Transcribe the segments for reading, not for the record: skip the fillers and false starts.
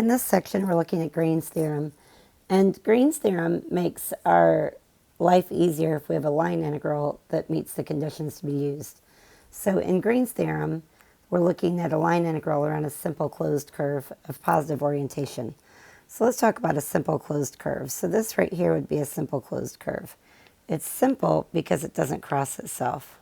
In this section, we're looking at Green's theorem. And Green's theorem makes our life easier if we have a line integral that meets the conditions to be used. So in Green's theorem, we're looking at a line integral around a simple closed curve of positive orientation. So let's talk about a simple closed curve. So this right here would be a simple closed curve. It's simple because it doesn't cross itself.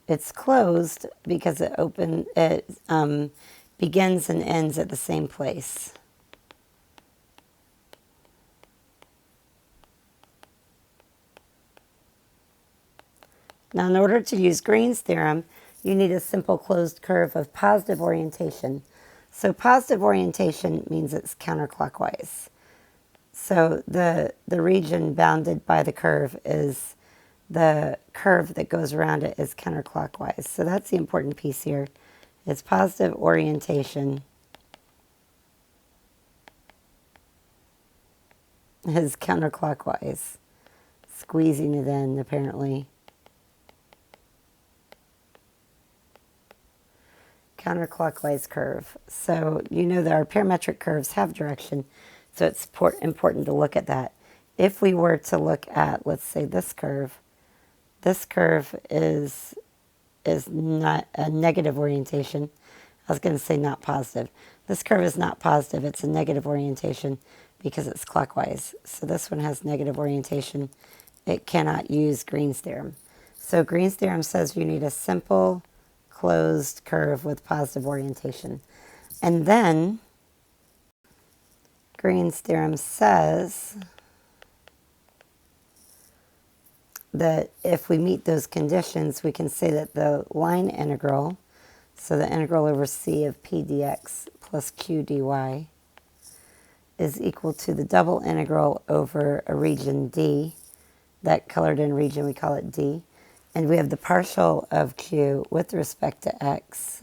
It's closed because it begins and ends at the same place. Now, in order to use Green's theorem, you need a simple closed curve of positive orientation. So positive orientation means it's counterclockwise. So the region bounded by the curve is the curve that goes around it is counterclockwise. So that's the important piece here. It's positive orientation is counterclockwise. Squeezing it in, apparently. Counterclockwise curve. So you know that our parametric curves have direction, so it's important to look at that. If we were to look at, let's say, this curve is not a negative orientation. I was going to say not positive. This curve is not positive. It's a negative orientation because it's clockwise. So this one has negative orientation. It cannot use Green's theorem. So Green's theorem says you need a simple closed curve with positive orientation. And then Green's theorem says that if we meet those conditions, we can say that the line integral, so the integral over c of p dx plus q dy, is equal to the double integral over a region D. That colored in region, we call it D. And we have the partial of q with respect to x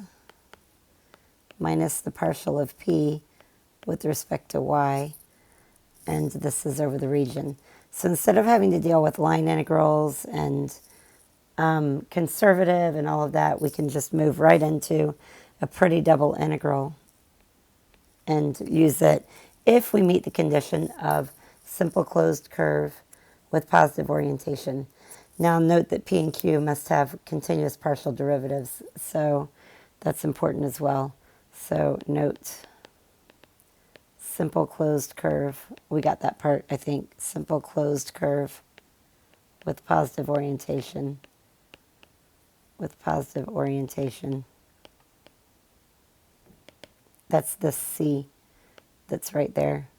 minus the partial of p with respect to y. And this is over the region. So instead of having to deal with line integrals and conservative and all of that, we can just move right into a pretty double integral and use it if we meet the condition of simple closed curve with positive orientation. Now note that p and q must have continuous partial derivatives, so that's important as well. So note simple closed curve. We got that part, I think. Simple closed curve with positive orientation. With positive orientation. That's the C that's right there.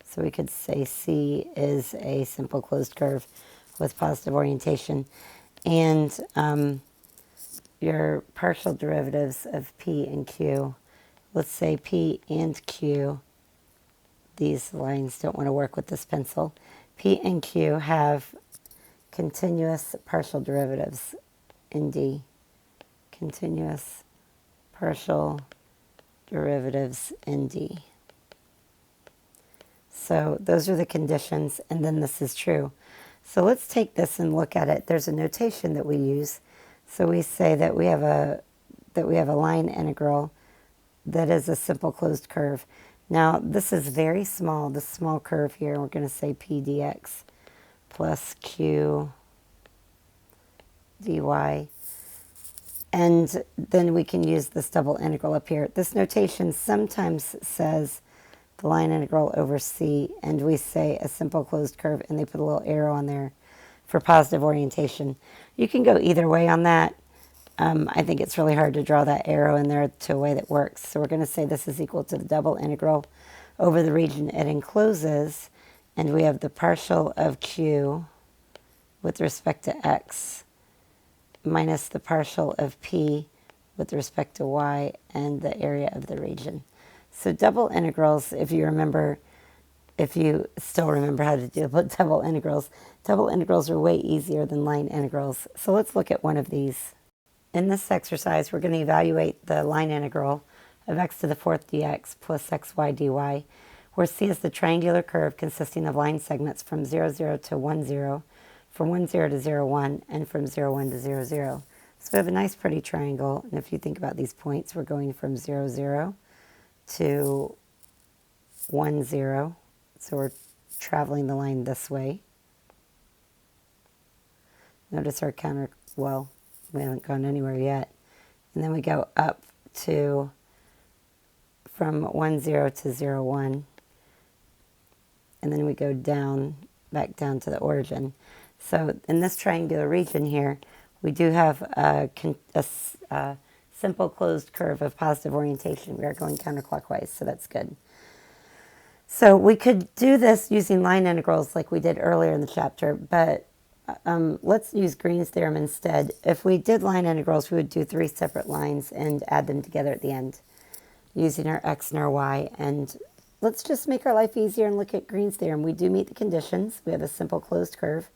So we could say C is a simple closed curve with positive orientation. And your partial derivatives of P and Q, let's say P and Q, these lines don't want to work with this pencil. P and Q have continuous partial derivatives in D. Continuous partial derivatives in D. So those are the conditions, and then this is true. So let's take this and look at it. There's a notation that we use. So we say that we have a line integral that is a simple closed curve. Now, this is very small, this small curve here, and we're going to say p dx plus q dy. And then we can use this double integral up here. This notation sometimes says the line integral over c, and we say a simple closed curve, and they put a little arrow on there for positive orientation. You can go either way on that. I think it's really hard to draw that arrow in there to a way that works. So we're going to say this is equal to the double integral over the region it encloses, and we have the partial of q with respect to x minus the partial of p with respect to y and the area of the region. So double integrals, if you still remember how to deal with double integrals are way easier than line integrals. So let's look at one of these. In this exercise, we're going to evaluate the line integral of x to the fourth dx plus xy dy, where c is the triangular curve consisting of line segments from 0, 0 to 1, 0 from 1, 0 to 0, 1, and from 0, 1 to 0, 0. So we have a nice pretty triangle, and if you think about these points, we're going from 0, 0 to 1, 0. So we're traveling the line this way. Notice our counter, well, we haven't gone anywhere yet. And then we go up to from 1, 0 to 0, 1. And then we go down, back down to the origin. So in this triangular region here, we do have a simple closed curve of positive orientation. We are going counterclockwise, so that's good. So we could do this using line integrals like we did earlier in the chapter, but let's use Green's theorem instead. If we did line integrals, we would do 3 separate lines and add them together at the end using our x and our y. And let's just make our life easier and look at Green's theorem. We do meet the conditions. We have a simple closed curve.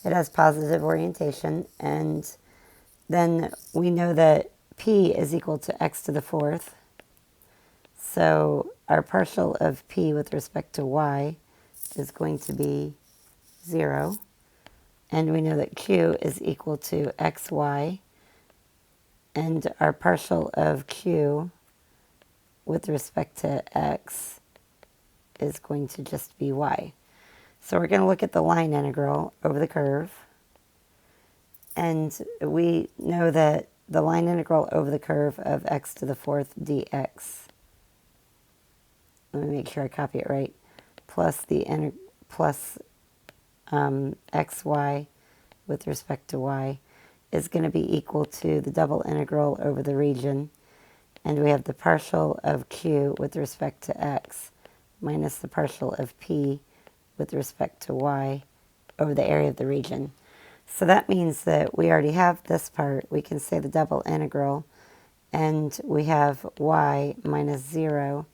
It has positive orientation, and then we know that p is equal to x to the 4th. So our partial of p with respect to y is going to be 0. And we know that q is equal to xy. And our partial of q with respect to x is going to just be y. So we're going to look at the line integral over the curve. And we know that the line integral over the curve of x to the 4th dx, let me make sure I copy it right, plus xy with respect to y is going to be equal to the double integral over the region. And we have the partial of q with respect to x minus the partial of p with respect to y over the area of the region. So that means that we already have this part. We can say the double integral, and we have y minus 0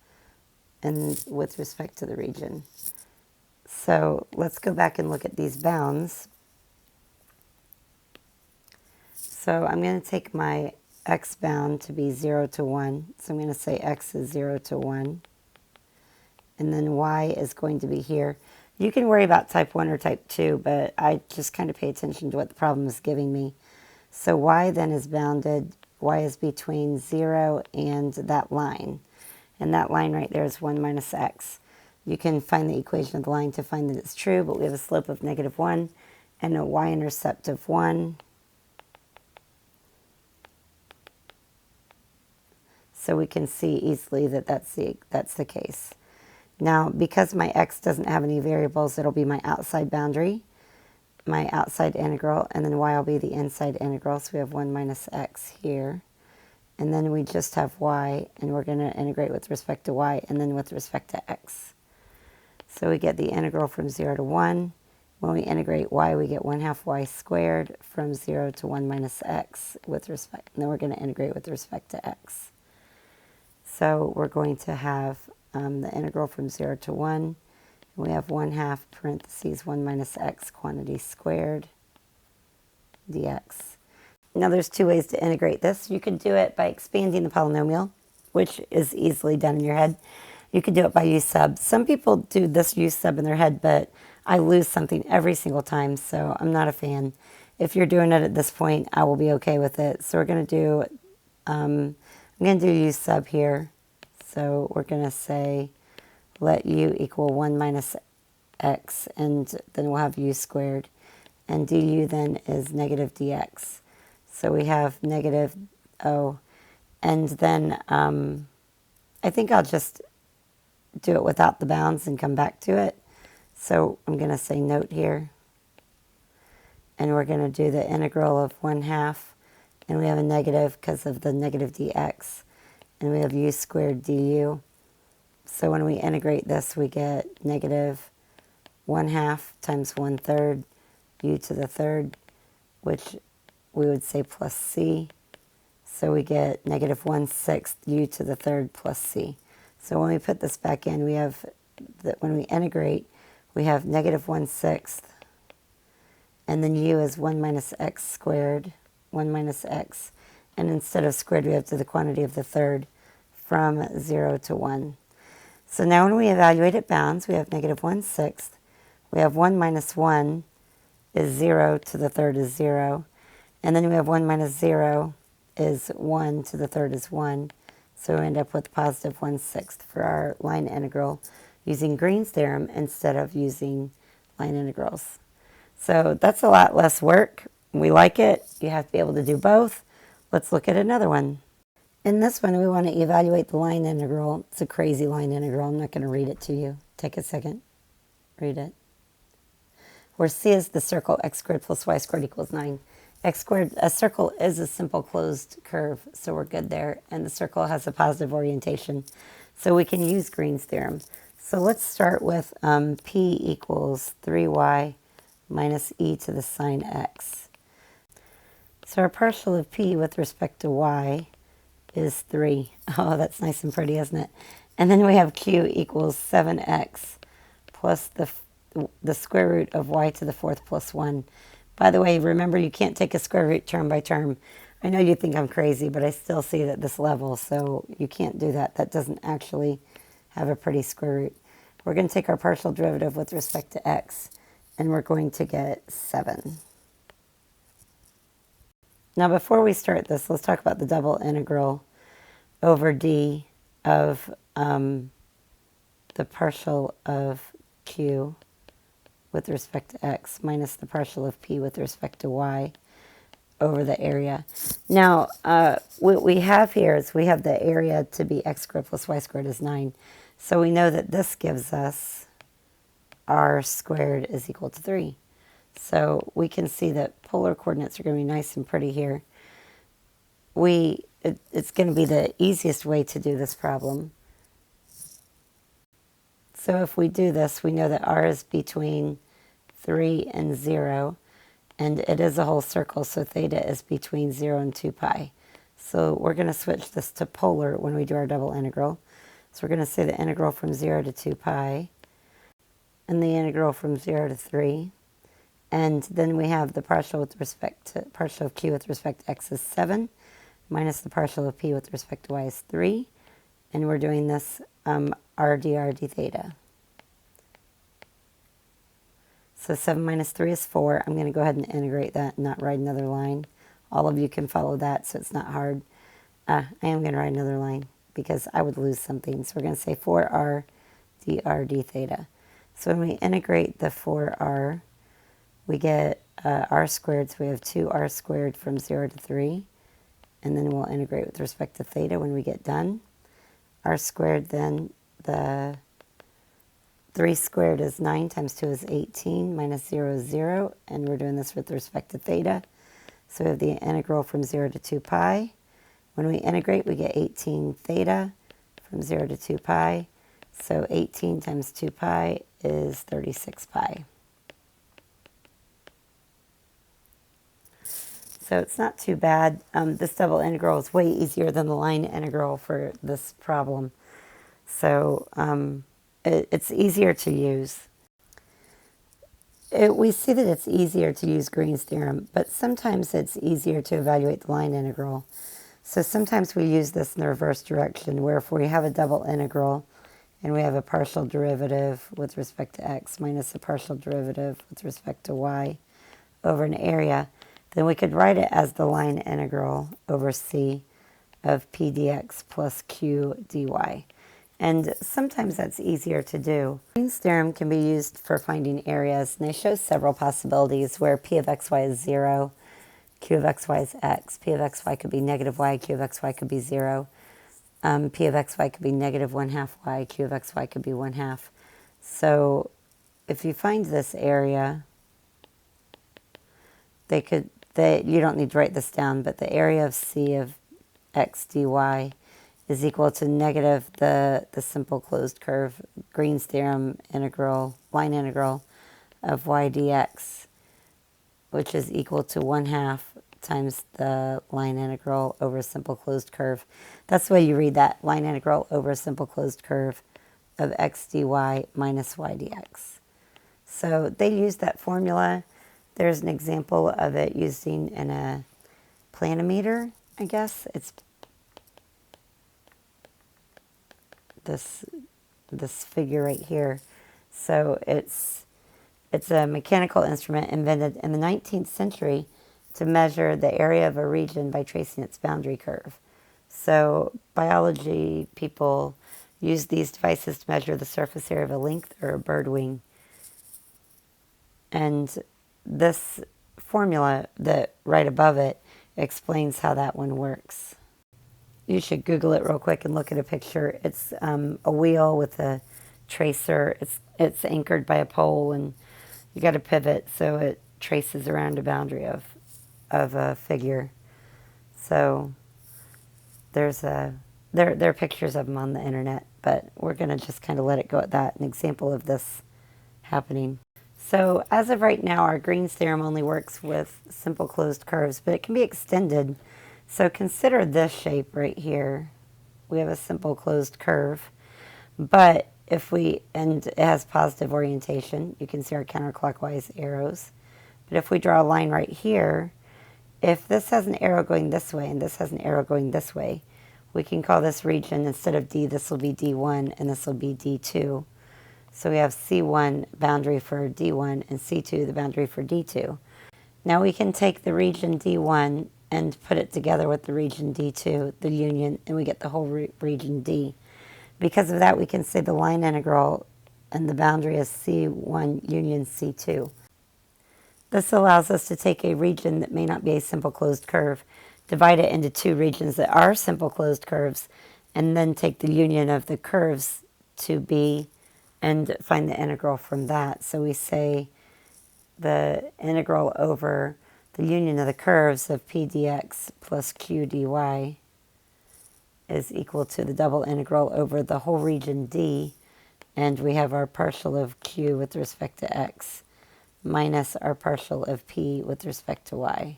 and with respect to the region. So let's go back and look at these bounds. So I'm going to take my x bound to be 0 to 1. So I'm going to say x is 0 to 1. And then y is going to be here. You can worry about type 1 or type 2, but I just kind of pay attention to what the problem is giving me. So y then is bounded, y is between 0 and that line. And that line right there is 1 minus x. You can find the equation of the line to find that it's true, but we have a slope of -1 and a y-intercept of 1. So we can see easily that that's the case. Now, because my x doesn't have any variables, it'll be my outside boundary, my outside integral, and then y will be the inside integral. So we have 1 minus x here. And then we just have y, and we're going to integrate with respect to y and then with respect to x. So we get the integral from 0 to 1. When we integrate y, we get 1/2 y squared from 0 to 1 minus x with respect. And then we're going to integrate with respect to x. So we're going to have the integral from 0 to 1. And we have 1/2 parentheses 1 minus x quantity squared dx. Now there's 2 ways to integrate this. You could do it by expanding the polynomial, which is easily done in your head. You could do it by u sub. Some people do this u sub in their head, but I lose something every single time, so I'm not a fan. If you're doing it at this point, I will be okay with it. So we're going to do, I'm going to do u sub here. So we're going to say let u equal 1 minus x, and then we'll have u squared. And du then is negative dx. So we have negative, and then I think I'll just do it without the bounds and come back to it. So I'm going to say note here. And we're going to do the integral of 1/2. And we have a negative because of the negative dx. And we have u squared du. So when we integrate this, we get negative 1/2 times 1/3 u to the 3rd, which we would say plus c. So we get negative 1/6 u to the 3rd plus c. So when we put this back in, we have that when we integrate, we have negative 1/6, and then u is 1 minus x squared, 1 minus x, and instead of squared, we have to the quantity of the 3rd from 0 to 1. So now when we evaluate at bounds, we have negative 1/6, we have 1 minus 1, is 0 to the third is 0. And then we have 1 minus 0 is 1 to the third is 1. So we end up with positive 1/6 for our line integral using Green's theorem instead of using line integrals. So that's a lot less work. We like it. You have to be able to do both. Let's look at another one. In this one, we want to evaluate the line integral. It's a crazy line integral. I'm not going to read it to you. Take a second. Read it. Where C is the circle, x squared plus y squared equals 9. X squared, a circle is a simple closed curve, so we're good there. And the circle has a positive orientation, so we can use Green's theorem. So let's start with P equals 3y minus e to the sine x. So our partial of P with respect to y is 3. Oh, that's nice and pretty, isn't it? And then we have Q equals 7x plus the square root of y to the fourth plus 1. By the way, remember you can't take a square root term by term. I know you think I'm crazy, but I still see it at this level, so you can't do that. That doesn't actually have a pretty square root. We're going to take our partial derivative with respect to x, and we're going to get 7. Now before we start this, let's talk about the double integral over d of the partial of q with respect to x minus the partial of p with respect to y over the area. Now, what we have here is we have the area to be x squared plus y squared is 9. So we know that this gives us r squared is equal to 3. So we can see that polar coordinates are going to be nice and pretty here. It's going to be the easiest way to do this problem. So if we do this, we know that r is between 3 and 0, and it is a whole circle, so theta is between 0 and 2 pi. So we're going to switch this to polar when we do our double integral. So we're going to say the integral from 0 to 2 pi, and the integral from 0 to 3. And then we have the partial with respect to partial of q with respect to x is 7, minus the partial of p with respect to y is 3. And we're doing this r dr d theta. So 7 minus 3 is 4. I'm going to go ahead and integrate that and not write another line. All of you can follow that, so it's not hard. I am going to write another line because I would lose something. So we're going to say 4r dr d theta. So when we integrate the 4r, we get r squared. So we have 2r squared from 0 to 3. And then we'll integrate with respect to theta when we get done. R squared, then the 3 squared is 9 times 2 is 18, minus 0 is 0, and we're doing this with respect to theta. So we have the integral from 0 to 2 pi. When we integrate, we get 18 theta from 0 to 2 pi. So 18 times 2 pi is 36 pi. So it's not too bad. This double integral is way easier than the line integral for this problem. So it's easier to use. We see that it's easier to use Green's theorem, but sometimes it's easier to evaluate the line integral. So sometimes we use this in the reverse direction, where if we have a double integral and we have a partial derivative with respect to x minus a partial derivative with respect to y over an area, then we could write it as the line integral over c of p dx plus q dy. And sometimes that's easier to do. Green's theorem can be used for finding areas, and they show several possibilities where p of xy is 0, q of xy is x, p of xy could be negative y, q of xy could be 0, p of xy could be negative 1/2 y, q of xy could be 1/2. So if you find this area, you don't need to write this down, but the area of c of x dy is equal to negative the simple closed curve, Green's theorem integral, line integral of y dx, which is equal to 1/2 times the line integral over a simple closed curve. That's the way you read that, line integral over a simple closed curve of x dy minus y dx. So they use that formula. There's an example of it using in a planimeter, I guess. It's this figure right here. So it's It's a mechanical instrument invented in the 19th century to measure the area of a region by tracing its boundary curve. So biology people use these devices to measure the surface area of a lynx or a bird wing. And this formula that right above it explains how that one works. You should Google it real quick and look at a picture. It's a wheel with a tracer. It's anchored by a pole, and you got to pivot so it traces around a boundary of a figure. So there are pictures of them on the internet, but we're going to just kind of let it go at that. An example of this happening. So as of right now, our Green's theorem only works with simple closed curves, but it can be extended. So consider this shape right here. We have a simple closed curve, but and it has positive orientation. You can see our counterclockwise arrows. But if we draw a line right here, if this has an arrow going this way and this has an arrow going this way, we can call this region, instead of D, this will be D1 and this will be D2. So we have C1 boundary for D1 and C2 the boundary for D2. Now we can take the region D1 and put it together with the region D2, the union, and we get the whole region D. Because of that, we can say the line integral and the boundary is C1 union C2. This allows us to take a region that may not be a simple closed curve, divide it into two regions that are simple closed curves, and then take the union of the curves to be and find the integral from that. So we say the integral over the union of the curves of p dx plus q dy is equal to the double integral over the whole region D, and we have our partial of q with respect to x minus our partial of p with respect to y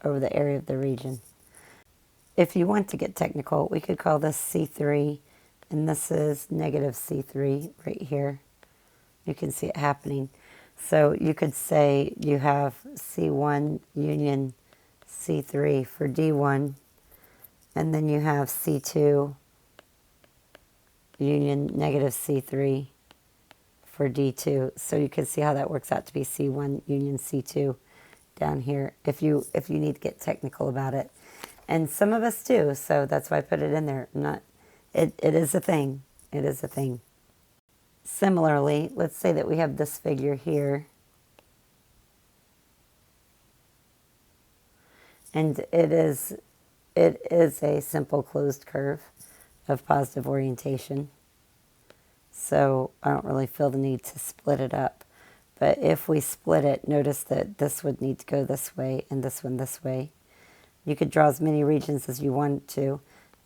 over the area of the region. If you want to get technical, we could call this C3, and this is negative C3 right here. You can see it happening. So you could say you have C1 union C3 for D1, and then you have C2 union negative C3 for D2. So you can see how that works out to be C1 union C2 down here if you need to get technical about it. And some of us do, so that's why I put it in there. It is a thing. It is a thing. Similarly, let's say that we have this figure here, and it is a simple closed curve of positive orientation. So I don't really feel the need to split it up. But if we split it, notice that this would need to go this way and this one this way. You could draw as many regions as you want to,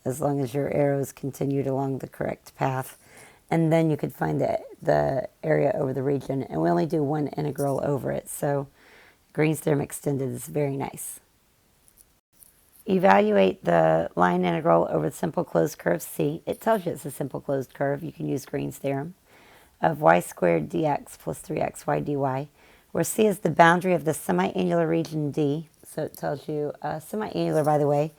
as long as your arrows continued along the correct path. And then you could find the area over the region. And we only do one integral over it. So Green's theorem extended is very nice. Evaluate the line integral over the simple closed curve C. It tells you it's a simple closed curve. You can use Green's theorem of y squared dx plus 3xy dy, where C is the boundary of the semi-annular region D. So it tells you semi-annular, by the way,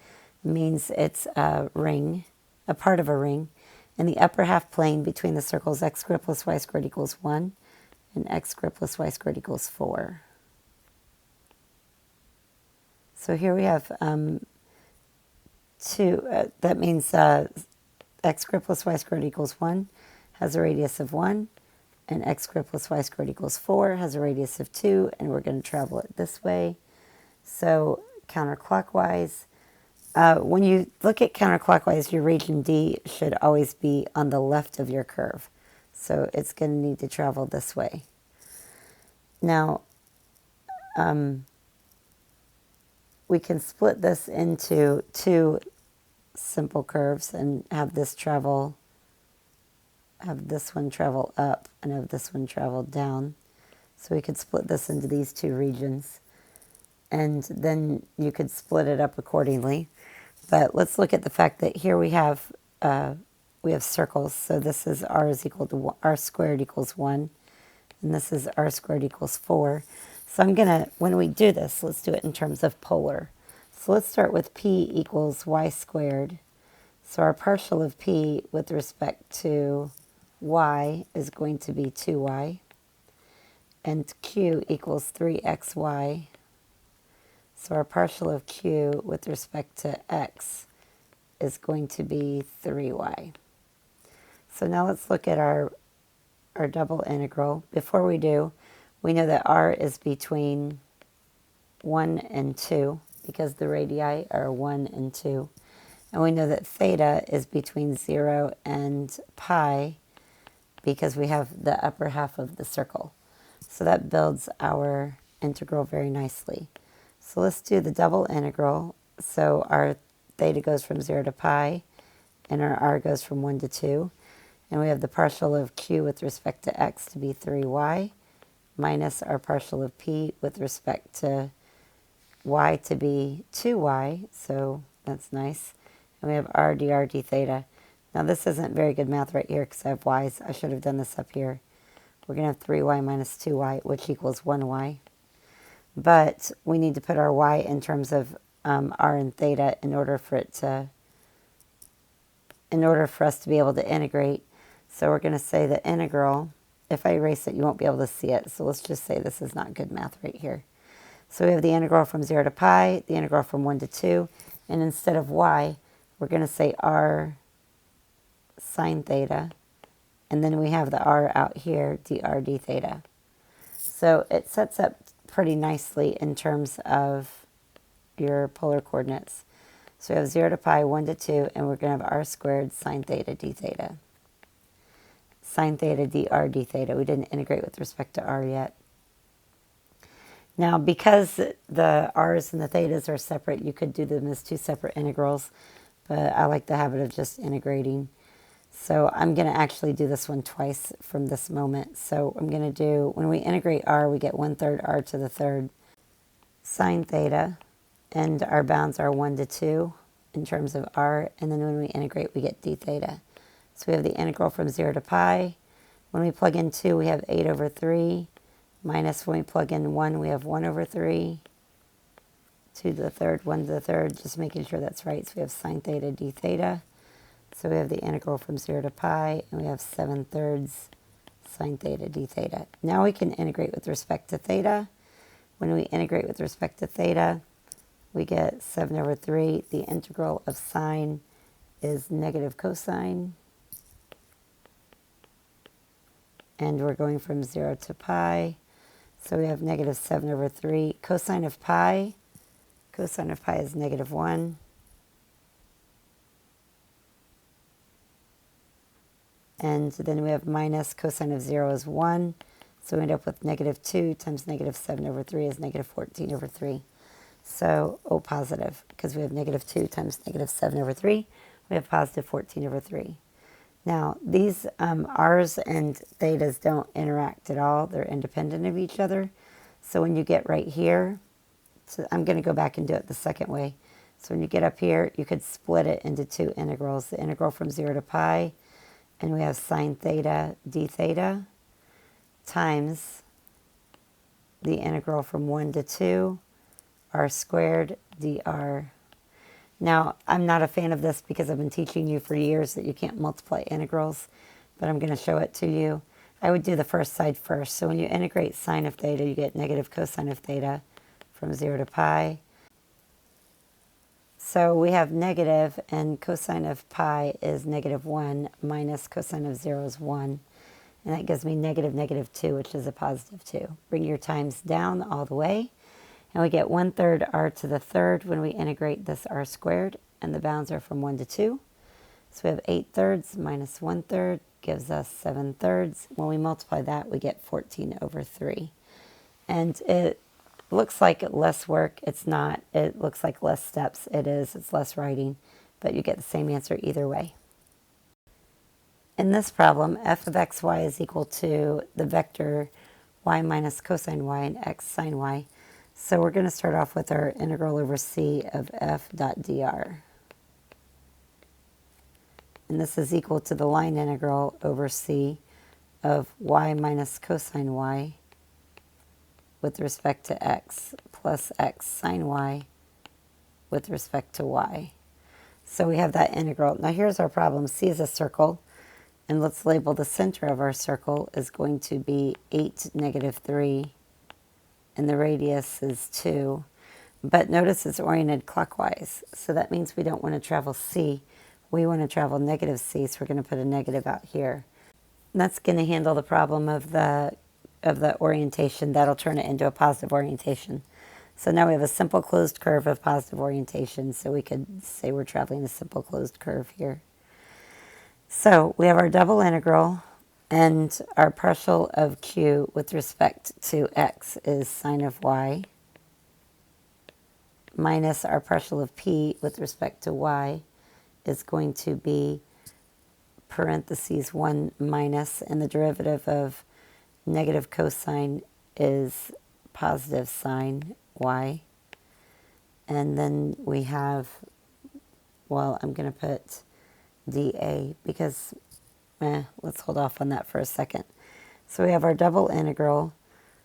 means it's a ring, a part of a ring, in the upper half plane between the circles x squared plus y squared equals 1 and x squared plus y squared equals 4. So here we have that means x squared plus y squared equals 1 has a radius of 1, and x squared plus y squared equals 4 has a radius of 2, and we're going to travel it this way. So counterclockwise, when you look at counterclockwise, your region D should always be on the left of your curve. So it's going to need to travel this way. Now, we can split this into two simple curves and have this one travel up and have this one travel down. So we could split this into these two regions, and then you could split it up accordingly. But let's look at the fact that here we have circles. So this is r is equal to r squared equals 1, and this is r squared equals 4. So when we do this, let's do it in terms of polar. So let's start with p equals y squared. So our partial of p with respect to y is going to be 2y. and q equals 3xy. So our partial of q with respect to x is going to be 3y. So now let's look at our double integral. Before we do, we know that r is between 1 and 2 because the radii are 1 and 2. And we know that theta is between 0 and pi because we have the upper half of the circle. So that builds our integral very nicely. So let's do the double integral. So our theta goes from 0 to pi, and our r goes from 1 to 2. And we have the partial of q with respect to x to be 3y, minus our partial of p with respect to y to be 2y, so that's nice. And we have r dr d theta. Now this isn't very good math right here because I have y's. I should have done this up here. We're going to have 3y minus 2y, which equals 1y. But we need to put our y in terms of r and theta in order for us to be able to integrate. So we're going to say the integral, if I erase it, you won't be able to see it. So let's just say this is not good math right here. So we have the integral from 0 to pi, the integral from 1 to 2, and instead of y, we're going to say r sine theta, and then we have the r out here, dr d theta. So it sets up pretty nicely in terms of your polar coordinates. So we have 0 to pi, 1 to 2, and we're going to have r squared sine theta d theta. Sine theta dr d theta. We didn't integrate with respect to r yet. Now, because the r's and the thetas are separate, you could do them as two separate integrals, but I like the habit of just integrating. So I'm going to actually do this one twice from this moment. So I'm going to do, when we integrate r, we get 1/3 r to the third sine theta, and our bounds are 1 to 2 in terms of r, and then when we integrate, we get d theta. So we have the integral from 0 to pi. When we plug in 2, we have 8 over 3. Minus when we plug in 1, we have 1 over 3. 2 to the third, 1 to the third, just making sure that's right. So we have sine theta d theta. So we have the integral from 0 to pi, and we have 7/3 sine theta d theta. Now we can integrate with respect to theta. When we integrate with respect to theta, we get 7 over 3. The integral of sine is negative cosine. And we're going from 0 to pi. So we have negative 7 over 3. Cosine of pi is negative 1. And then we have minus cosine of 0 is 1. So we end up with negative 2 times negative 7 over 3 is negative 14 over 3. So, positive, because we have negative 2 times negative 7 over 3. We have positive 14 over 3. Now, these r's and thetas don't interact at all. They're independent of each other. So when you get right here, so I'm going to go back and do it the second way. So when you get up here, you could split it into two integrals. The integral from 0 to pi, and we have sine theta d theta, times the integral from 1 to 2, r squared dr. Now, I'm not a fan of this because I've been teaching you for years that you can't multiply integrals, but I'm going to show it to you. I would do the first side first. So when you integrate sine of theta, you get negative cosine of theta from 0 to pi. So we have negative, and cosine of pi is negative 1, minus cosine of 0 is 1. And that gives me negative negative 2, which is a positive 2. Bring your times down all the way. And we get 1/3 r to the third when we integrate this r squared, and the bounds are from 1 to 2. So we have 8/3 minus 1/3 gives us 7/3. When we multiply that, we get 14 over 3. And it looks like less work. It's not. It looks like less steps. It is. It's less writing, but you get the same answer either way. In this problem, f of xy is equal to the vector y minus cosine y and x sine y. So we're going to start off with our integral over c of f dot dr. And this is equal to the line integral over c of y minus cosine y with respect to x plus x sine y with respect to y. So we have that integral. Now here's our problem. C is a circle, And let's label the center of our circle is going to be 8, -3, and the radius is 2. But notice it's oriented clockwise, so that means we don't want to travel C. We want to travel -C, so we're going to put a negative out here. And that's going to handle the problem of the orientation. That'll turn it into a positive orientation. So now we have a simple closed curve of positive orientation, so we could say we're traveling a simple closed curve here. So we have our double integral, and our partial of q with respect to x is sine of y, minus our partial of p with respect to y is going to be parentheses 1 minus, and the derivative of negative cosine is positive sine y. And then we have, well, I'm going to put dA because, let's hold off on that for a second. So we have our double integral.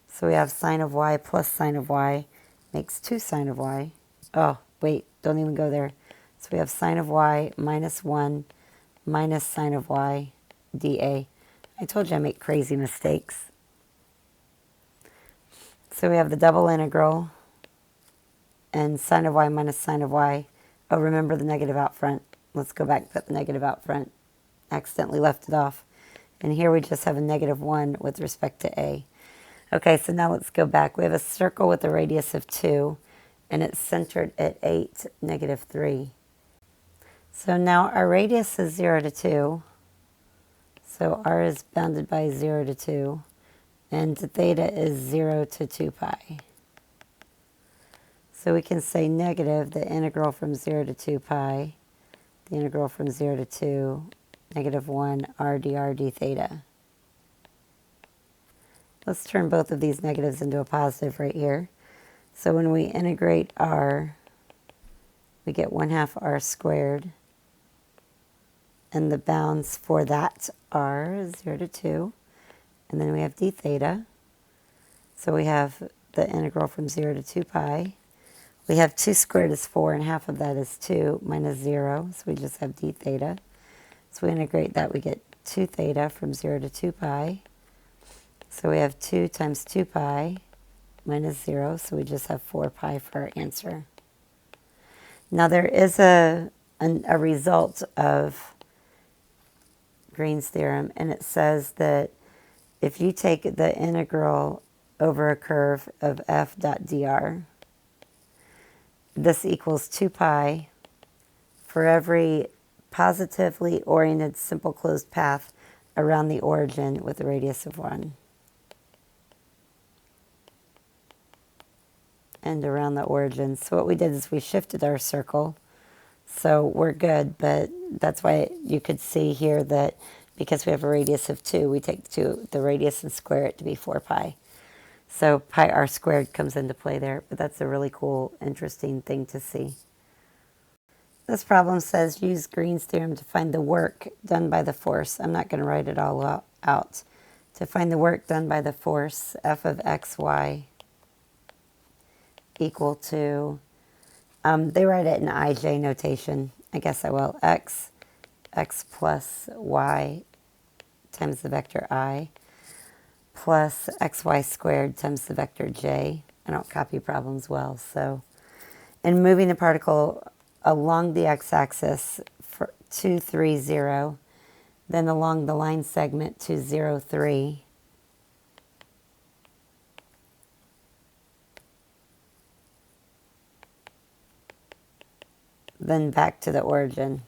So we have sine of y plus sine of y makes 2 sine of y. Oh, wait, don't even go there. So we have sine of y minus 1 minus sine of y dA. I told you I make crazy mistakes. So we have the double integral and sine of y minus sine of y. Oh, remember the negative out front. Let's go back and put the negative out front. Accidentally left it off. And here we just have a -1 with respect to a. Okay, so now let's go back. We have a circle with a radius of 2, and it's centered at 8, -3. So now our radius is 0 to 2. So r is bounded by 0 to 2. And theta is 0 to 2 pi. So we can say negative the integral from 0 to 2 pi, the integral from 0 to 2, -1 r dr d theta. Let's turn both of these negatives into a positive right here. So when we integrate r, we get 1/2 r squared. And the bounds for that r is 0 to 2. And then we have d theta. So we have the integral from 0 to 2 pi. We have 2 squared is 4, and half of that is 2 minus 0. So we just have d theta. So we integrate that, we get 2 theta from 0 to 2 pi. So we have 2 times 2 pi minus 0. So we just have 4 pi for our answer. Now there is a result of Green's theorem, and it says that if you take the integral over a curve of f dot dr, this equals 2 pi for every positively oriented simple closed path around the origin with a radius of 1. And around the origin. So what we did is we shifted our circle. So we're good, but that's why you could see here that because we have a radius of 2, we take the radius and square it to be 4 pi. So pi r squared comes into play there, but that's a really cool, interesting thing to see. This problem says use Green's theorem to find the work done by the force. I'm not going to write it all out. To find the work done by the force, f of xy equal to, they write it in IJ notation. I guess I will. X plus y times the vector I plus xy squared times the vector j. I don't copy problems well, so. And moving the particle along the x-axis for 2, 3, 0, then along the line segment to 0, 3, then back to the origin.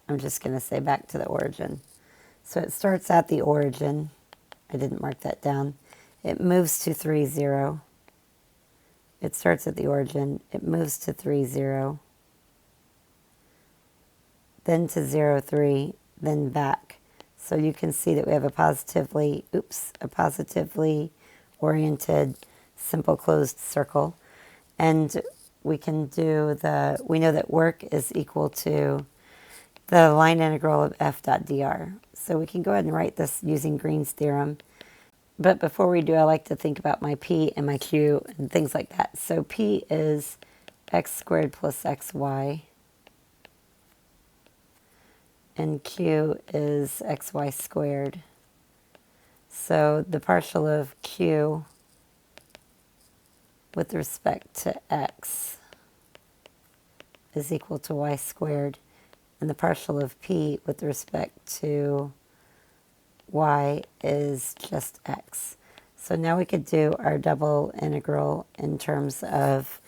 I'm just going to say back to the origin. So it starts at the origin. I didn't mark that down. It moves to 3, 0. It starts at the origin. It moves to 3, 0. Then to 0, 3. Then back. So you can see that we have a positively oriented simple closed circle. And we can do we know that work is equal to the line integral of f dot dr. So we can go ahead and write this using Green's theorem. But before we do, I like to think about my p and my q and things like that. So p is x squared plus xy. and q is xy squared. So the partial of q with respect to x is equal to y squared, and the partial of p with respect to y is just x. So now we could do our double integral in terms of,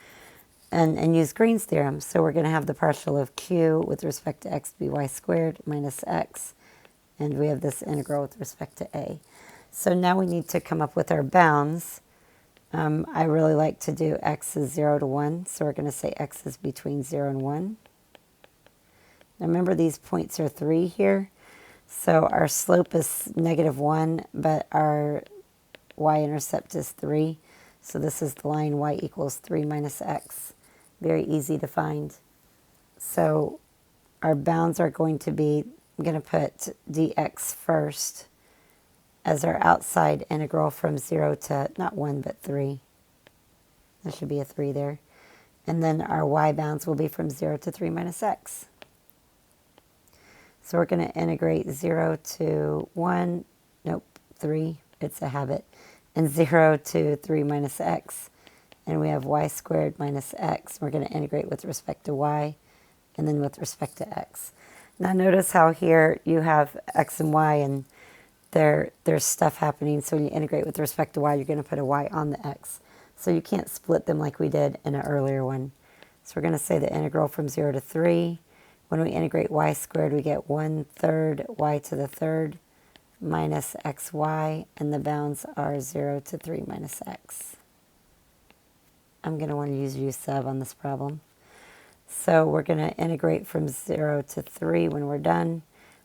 and use Green's theorem. So we're going to have the partial of q with respect to x be y squared minus x, and we have this integral with respect to a. So now we need to come up with our bounds. I really like to do x is 0 to 1, so we're going to say x is between 0 and 1. Now remember, these points are 3 here, so our slope is -1, but our y-intercept is 3. So this is the line y equals 3 minus x. Very easy to find. So our bounds are going to be, I'm going to put dx first as our outside integral from 0 to, not 1, but 3. There should be a 3 there. And then our y bounds will be from 0 to 3 minus x. So we're going to integrate 0 to 1, nope, 3, it's a habit, and 0 to 3 minus x. And we have y squared minus x. We're going to integrate with respect to y, and then with respect to x. Now notice how here you have x and y, and there's stuff happening. So when you integrate with respect to y, you're going to put a y on the x. So you can't split them like we did in an earlier one. So we're going to say the integral from 0 to 3. When we integrate y squared, we get 1/3 y to the third minus xy, and the bounds are 0 to 3 minus x. I'm going to want to use u sub on this problem. So we're going to integrate from 0 to 3 when we're done.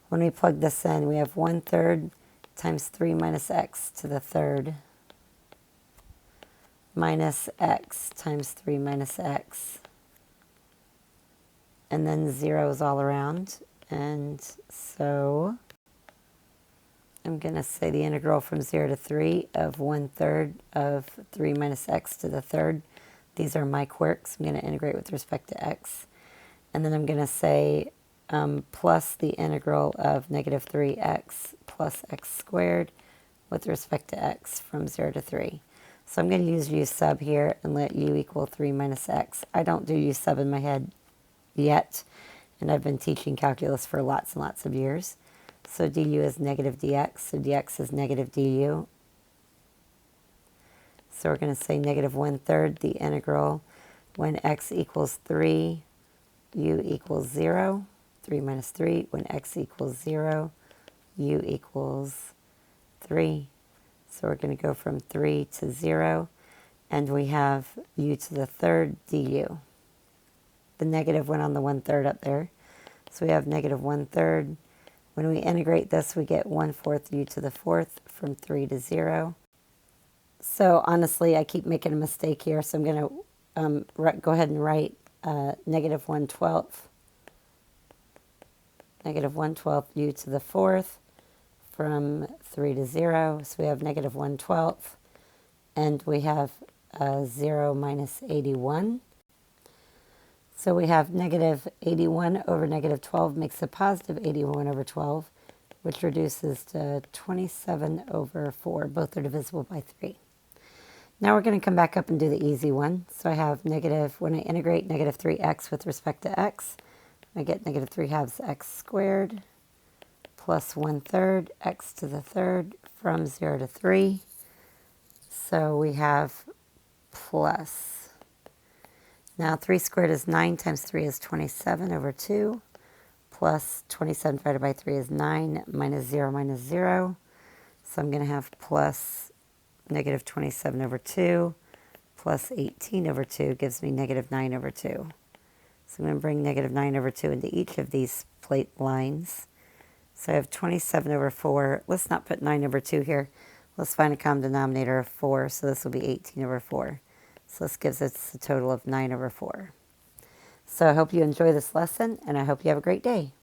When we plug this in, we have 1/3 times 3 minus x to the third minus x times 3 minus x. And then zeros all around. And so I'm going to say the integral from 0 to 3 of 1/3 of 3 minus x to the third. These are my quirks. I'm going to integrate with respect to x. And then I'm going to say plus the integral of -3x plus x squared with respect to x from 0 to 3. So I'm going to use u sub here and let u equal 3 minus x. I don't do u sub in my head yet, and I've been teaching calculus for lots and lots of years. So du is negative dx, so dx is negative du. So we're going to say -1/3 the integral when x equals 3, u equals 0, 3 minus 3. When x equals 0, u equals 3. So we're going to go from 3 to 0, and we have u to the third du. The negative went on the 1/3 up there. So we have -1/3. When we integrate this, we get 1/4 u to the fourth from 3 to 0. So honestly, I keep making a mistake here, so I'm going to go ahead and write -1/12. -1/12 u to the fourth from 3 to 0. So we have -1/12, and we have 0 minus 81. So we have -81 over -12 makes a positive 81 over 12, which reduces to 27 over 4. Both are divisible by 3. Now we're going to come back up and do the easy one. So I have when I integrate -3x with respect to x, I get -3/2 x squared plus 1/3 x to the third from 0 to 3. So we have plus. Now 3 squared is 9 times 3 is 27 over 2, plus 27 divided by 3 is 9, minus 0 minus 0. So I'm going to have plus -27 over 2 plus 18 over 2 gives me -9 over 2. So I'm going to bring -9 over 2 into each of these plate lines. So I have 27 over 4. Let's not put 9 over 2 here. Let's find a common denominator of 4. So this will be 18 over 4. So this gives us a total of 9 over 4. So I hope you enjoy this lesson, and I hope you have a great day.